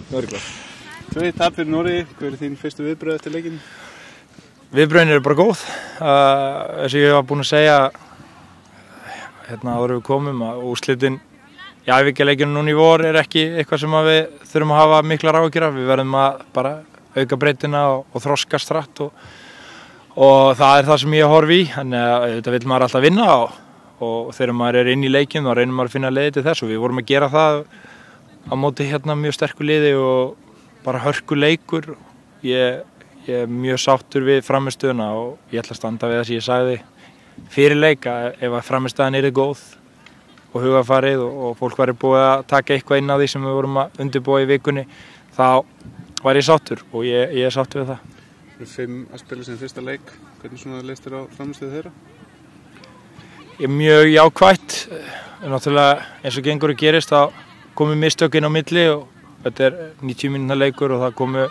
Örgulega. 2 tap fyrir Noregi, hver þín fyrstu viðbröð eftir leikinn? Viðbröðin eru bara góð. Eins og ég var búinn að segja áður við komum að úrslitin í æfingaleikjunum núna í vor er ekki eitthvað sem við þurfum að hafa miklar áhyggjur af. Við verðum að bara auka breytina og þroskast hratt og það er það sem ég horfi í. Þannig að þetta vill maður alltaf vinna og þegar maður er inn í leikjum þá reynir maður að finna leiði til þess og við vorum að gera það á móti mjög sterku liði og bara hörku leikur. Ég er mjög sáttur við frammistöðuna og ég ætla að standa við það sem ég sagði fyrir leik að ef að frammistöðan yrði góð og hugafarið og fólk væri búið að taka eitthvað inn á því sem við vorum að undirbúa í vikunni þá var ég sáttur og ég er sáttur við það. Það eru 5 að spila sem fyrsta leik. Hvernig svona leist þér á frammistöðu þeirra? Ég er mjög jákvætt. Náttúrulega eins og gengur og gerist þá komu mistök inn á milli og þetta er 90 mínútna leikur og það komu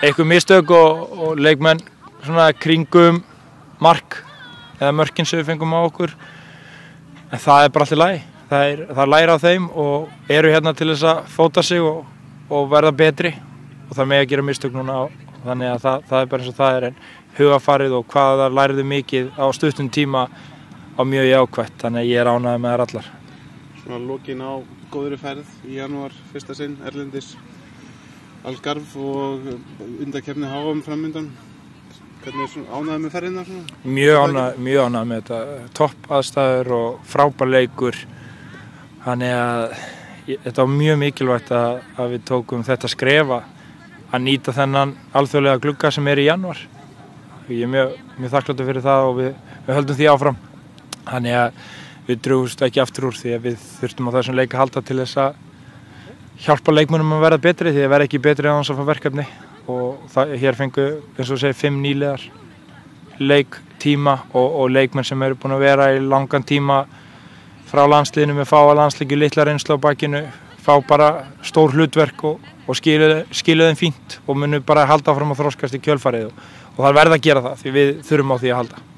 eitthvað mistök og leikmenn svona kringum mark eða mörkin sem við fengum á okkur. En það er bara allt í lagi. Það læra á þeim og eru til þess að fóta sig og verða betri og það með að gera mistök núna þannig að það er bara eins og það er en hugafarið og hvað það læriði mikið á stuttum tíma á mjög jákvætt. Þannig að ég er ánægður með þær allar. Svona lokin á góðri ferð í janúar, fyrsta sinn, erlendis, Algarve og undankeppni HM framöndan. Hvernig er ánægður með ferðina? Mjög ánægður með þetta. Topp aðstæður og frábær leikur. Þannig að þetta var mjög mikilvægt að við tókum þetta skref að nýta þennan alþjóðlega glugga sem er í janúar. Ég er mjög þakkláttur fyrir það og við höldum því áfram. Þannig að við drúgumst ekki aftur úr því að við þurftum á þessum leik að halda til þess að hjálpa leikmönnum að verða betri því að verða ekki betri án þess að fá verkefni og hér fengu eins og segja 5 nýliðar leiktíma og leikmenn sem eru búin að vera í langan tíma frá landsliðinu með fáa landsleiki, litla reynslu á bakinu, fá bara stór hlutverk og skilu þeim fínt og munu bara halda áfram að þroskast í kjölfarið og það verða að gera það því við þurfum á því að halda.